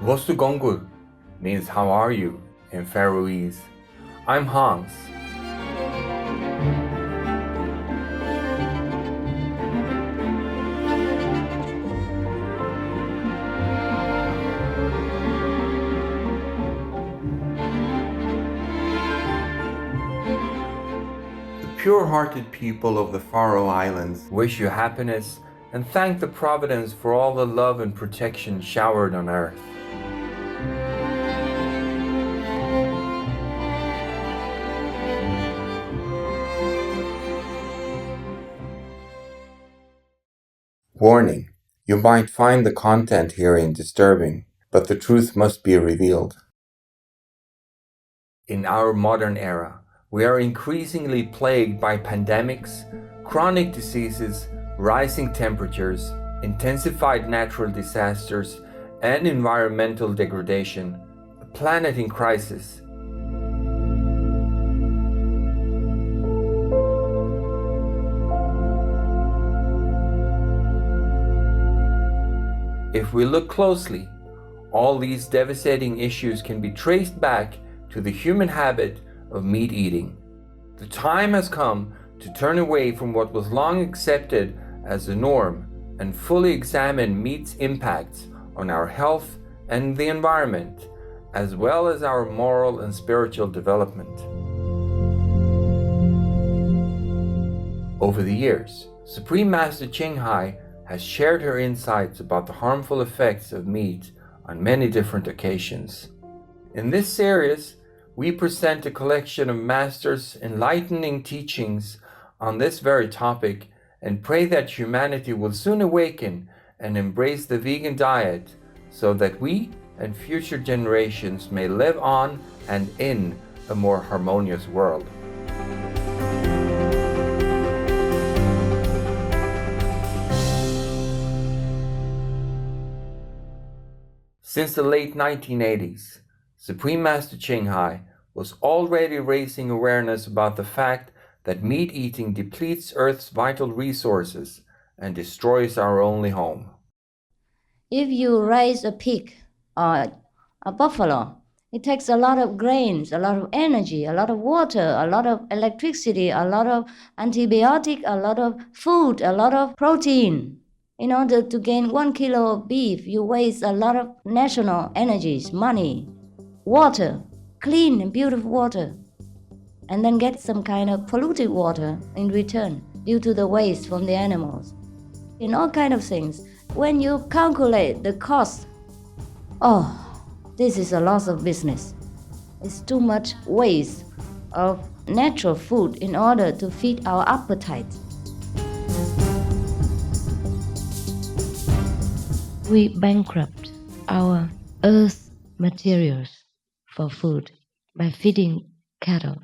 Gongul means how are you in Faroese. I'm Hans. The pure-hearted people of the Faroe Islands wish you happiness and thank the Providence for all the love and protection showered on earth. Warning: you might find the content herein disturbing, but the truth must be revealed. In our modern era, we are increasingly plagued by pandemics, chronic diseases, rising temperatures, intensified natural disasters, and environmental degradation, a planet in crisis. If we look closely, all these devastating issues can be traced back to the human habit of meat eating. The time has come to turn away from what was long accepted as the norm and fully examine meat's impacts on our health and the environment, as well as our moral and spiritual development. Over the years, Supreme Master Ching Hai has shared her insights about the harmful effects of meat on many different occasions. In this series, we present a collection of Master's enlightening teachings on this very topic and pray that humanity will soon awaken and embrace the vegan diet so that we and future generations may live on and in a more harmonious world. Since the late 1980s, Supreme Master Ching Hai was already raising awareness about the fact that meat eating depletes Earth's vital resources and destroys our only home. If you raise a pig or a buffalo, it takes a lot of grains, a lot of energy, a lot of water, a lot of electricity, a lot of antibiotic, a lot of food, a lot of protein. In order to gain 1 kilo of beef, you waste a lot of national energies, money, water, clean and beautiful water, and then get some kind of polluted water in return due to the waste from the animals. In all kind of things, when you calculate the cost, this is a loss of business. It's too much waste of natural food in order to feed our appetite. We bankrupt our earth materials for food by feeding cattle.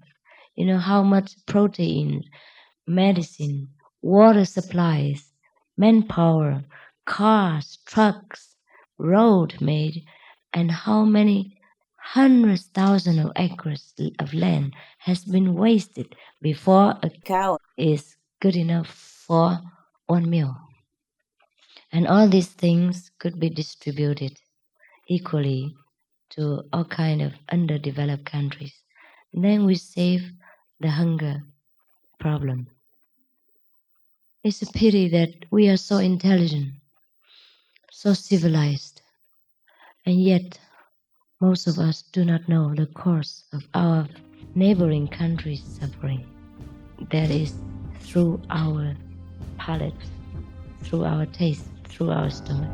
You know how much protein, medicine, water supplies, manpower, cars, trucks, road made, and how many hundreds thousands of acres of land has been wasted before a cow is good enough for one meal. And all these things could be distributed equally to all kind of underdeveloped countries. And then we save the hunger problem. It's a pity that we are so intelligent, so civilized, and yet most of us do not know the cause of our neighboring countries' suffering. That is through our palate, through our taste, through our stomach.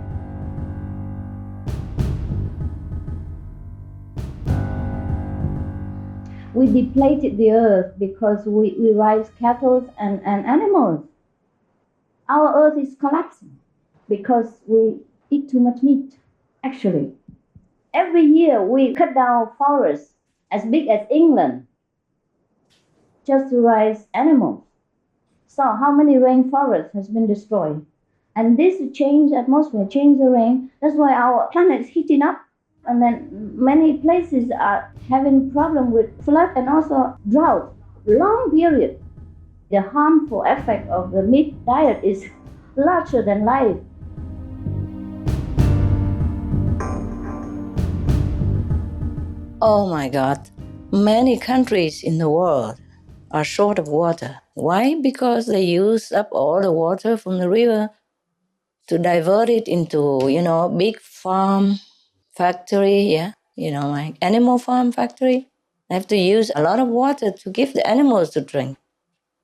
We depleted the earth because we raise cattle and animals. Our earth is collapsing because we eat too much meat, actually. Every year we cut down forests as big as England just to raise animals. So how many rainforests has been destroyed? And this change atmosphere, change the rain. That's why our planet is heating up. And then many places are having problem with flood and also drought, long period. The harmful effect of the meat diet is larger than life. Oh my God. Many countries in the world are short of water. Why? Because they use up all the water from the river to divert it into, big farm factory, like animal farm factory. They have to use a lot of water to give the animals to drink.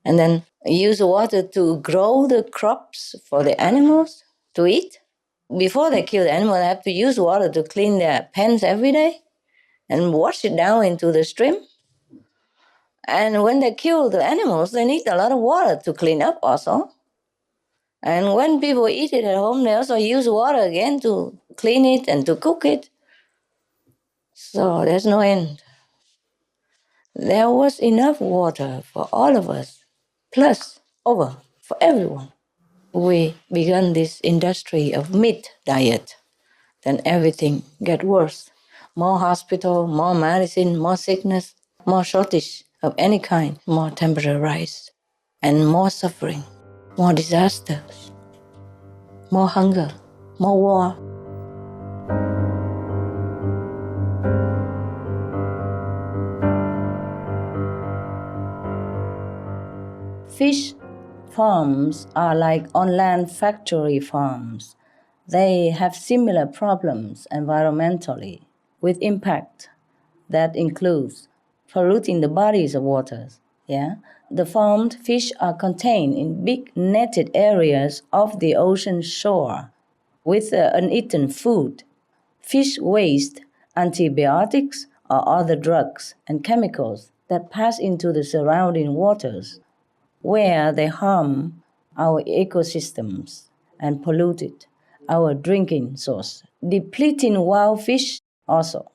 And then use the water to grow the crops for the animals to eat. Before they kill the animal, they have to use water to clean their pens every day and wash it down into the stream. And when they kill the animals, they need a lot of water to clean up also. And when people eat it at home, they also use water again to clean it and to cook it. So there's no end. There was enough water for all of us, plus over for everyone. We began this industry of meat diet. Then everything get worse. More hospital, more medicine, more sickness, more shortage of any kind, more temperature rise, and more suffering, more disasters, more hunger, more war. Fish farms are like on-land factory farms. They have similar problems environmentally with impact that includes polluting the bodies of waters. The farmed fish are contained in big netted areas of the ocean shore with uneaten food, fish waste, antibiotics or other drugs and chemicals that pass into the surrounding waters, where they harm our ecosystems and polluted our drinking source, depleting wild fish also.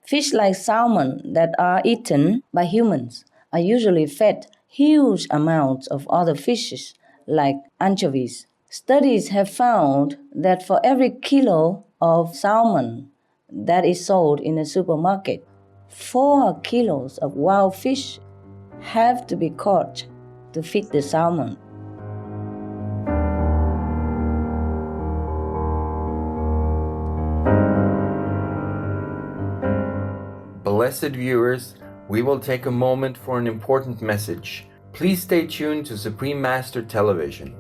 Fish like salmon that are eaten by humans are usually fed huge amounts of other fishes like anchovies. Studies have found that for every kilo of salmon that is sold in a supermarket, 4 kilos of wild fish have to be caught to feed the salmon. Blessed viewers, we will take a moment for an important message. Please stay tuned to Supreme Master Television.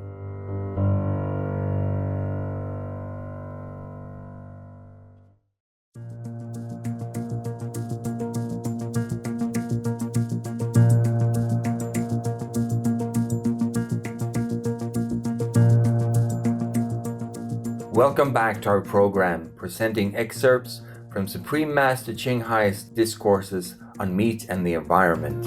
Welcome back to our program, presenting excerpts from Supreme Master Ching Hai's discourses on meat and the environment.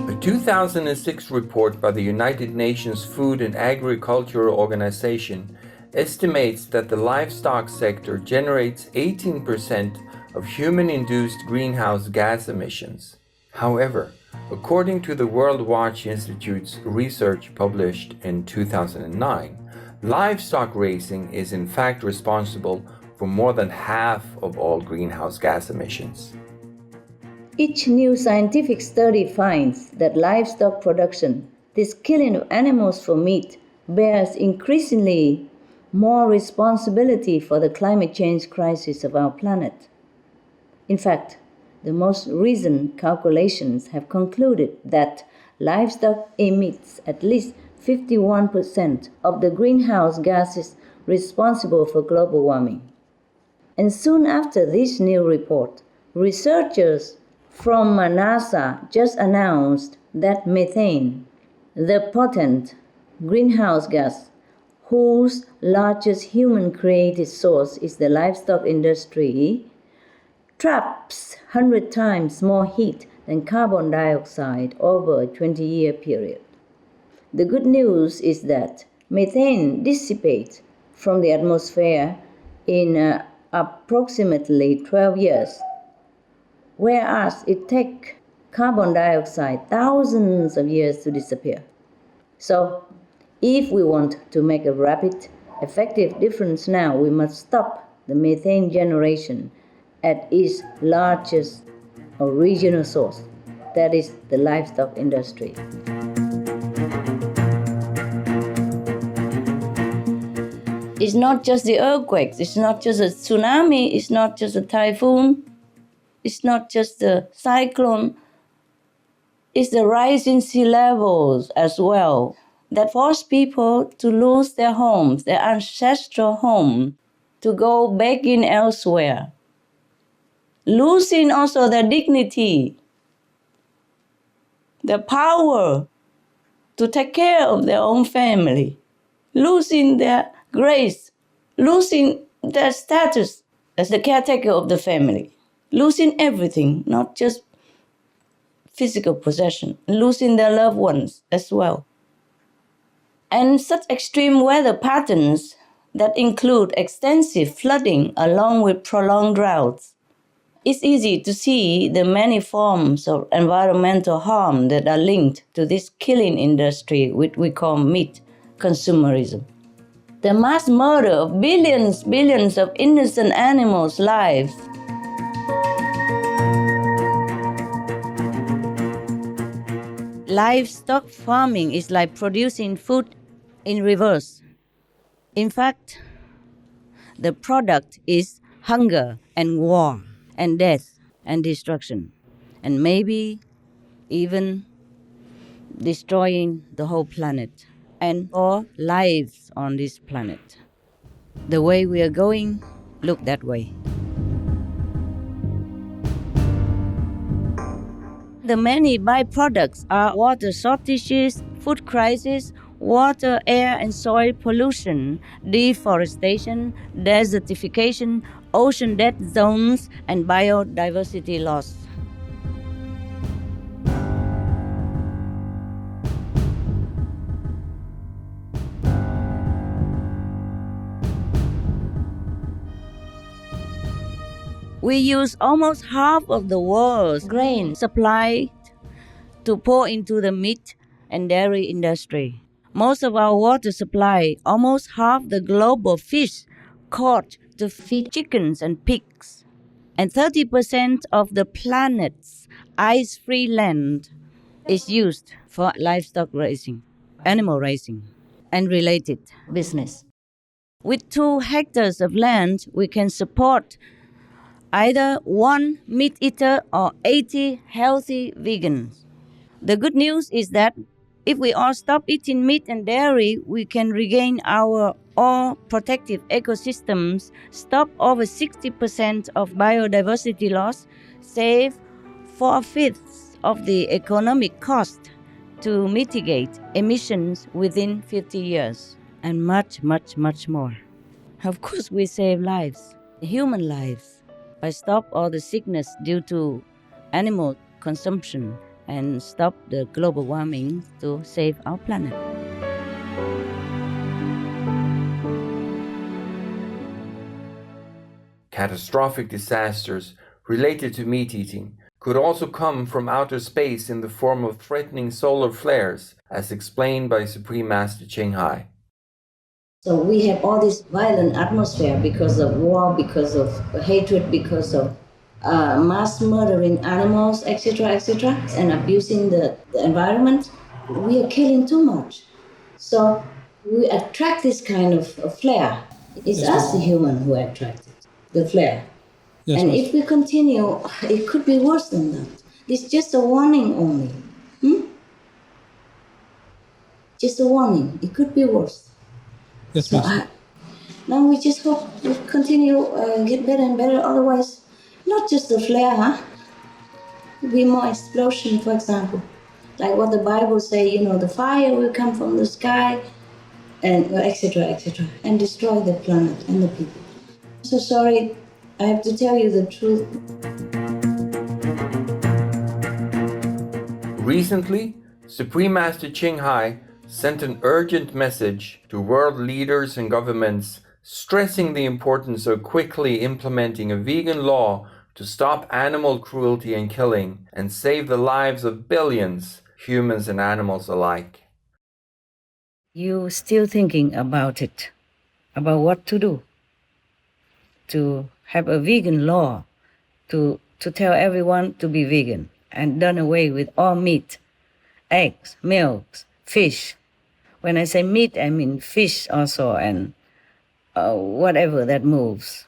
A 2006 report by the United Nations Food and Agricultural Organization estimates that the livestock sector generates 18% of human-induced greenhouse gas emissions. However, according to the World Watch Institute's research published in 2009, livestock raising is in fact responsible for more than half of all greenhouse gas emissions. Each new scientific study finds that livestock production, this killing of animals for meat, bears increasingly more responsibility for the climate change crisis of our planet. In fact, the most recent calculations have concluded that livestock emits at least 51% of the greenhouse gases responsible for global warming. And soon after this new report, researchers from NASA just announced that methane, the potent greenhouse gas whose largest human-created source is the livestock industry, traps 100 times more heat than carbon dioxide over a 20-year period. The good news is that methane dissipates from the atmosphere in approximately 12 years, whereas it takes carbon dioxide thousands of years to disappear. So, if we want to make a rapid, effective difference now, we must stop the methane generation at its largest original source, that is the livestock industry. It's not just the earthquakes, it's not just a tsunami, it's not just a typhoon, it's not just a cyclone, it's the rising sea levels as well that force people to lose their homes, their ancestral home, to go begging elsewhere, losing also their dignity, their power to take care of their own family, losing their grace, losing their status as the caretaker of the family, losing everything, not just physical possession, losing their loved ones as well. And such extreme weather patterns that include extensive flooding along with prolonged droughts. It's easy to see the many forms of environmental harm that are linked to this killing industry, which we call meat consumerism. The mass murder of billions of innocent animals' lives. Livestock farming is like producing food in reverse. In fact, the product is hunger and war and death and destruction, and maybe even destroying the whole planet and all lives on this planet. The way we are going, look that way. The many byproducts are water shortages, food crisis, water, air and soil pollution, deforestation, desertification, ocean dead zones, and biodiversity loss. We use almost half of the world's grain supply to pour into the meat and dairy industry. Most of our water supply, almost half the global fish caught to feed chickens and pigs, and 30% of the planet's ice-free land is used for livestock raising, animal raising, and related business. With 2 hectares of land, we can support either 1 meat eater or 80 healthy vegans. The good news is that if we all stop eating meat and dairy, we can regain our all protective ecosystems, stop over 60% of biodiversity loss, save 4/5 of the economic cost to mitigate emissions within 50 years, and much, much, much more. Of course, we save lives, human lives, by stop all the sickness due to animal consumption and stop the global warming to save our planet. Catastrophic disasters related to meat eating could also come from outer space in the form of threatening solar flares, as explained by Supreme Master Ching Hai. So we have all this violent atmosphere because of war, because of hatred, because of mass murdering animals, etc., and abusing the environment. We are killing too much. So we attract this kind of flare. It's us, the human, who attract it, the flare. Yes, and Master. if we continue, it could be worse than that. It's just a warning only. Just a warning. It could be worse. Yes, So Master. now we just hope we continue, get better and better. Otherwise, not just the flare, It'll be more explosion, for example. Like what the Bible say, the fire will come from the sky, and etc., and destroy the planet and the people. So sorry, I have to tell you the truth. Recently, Supreme Master Ching Hai sent an urgent message to world leaders and governments stressing the importance of quickly implementing a vegan law to stop animal cruelty and killing and save the lives of billions, humans and animals alike. You still thinking about it, about what to do, to have a vegan law, to tell everyone to be vegan and done away with all meat, eggs, milk, fish. When I say meat, I mean fish also, and whatever that moves,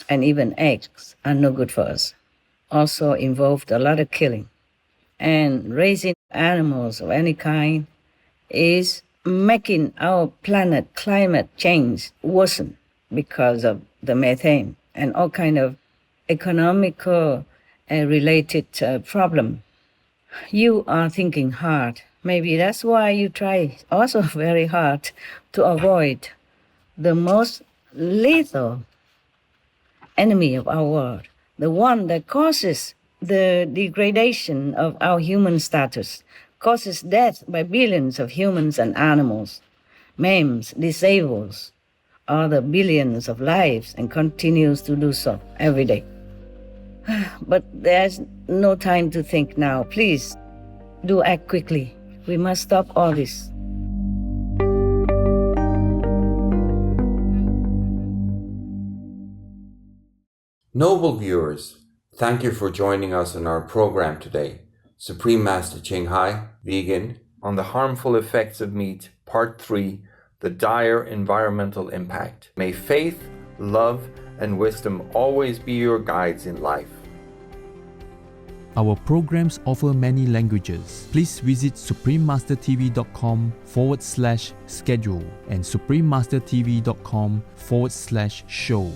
and even eggs are no good for us. Also involved a lot of killing. And raising animals of any kind is making our planet climate change worsen because of the methane and all kind of economical related problem. You are thinking hard. Maybe that's why you try also very hard to avoid the most lethal enemy of our world, the one that causes the degradation of our human status, causes death by billions of humans and animals, maims, disables other billions of lives, and continues to do so every day. But there's no time to think now. Please do act quickly. We must stop all this. Noble viewers, thank you for joining us on our program today. Supreme Master Ching Hai, vegan, on the harmful effects of meat, part 3, the dire environmental impact. May faith, love, and wisdom always be your guides in life. Our programs offer many languages. Please visit suprememastertv.com/schedule and suprememastertv.com/show.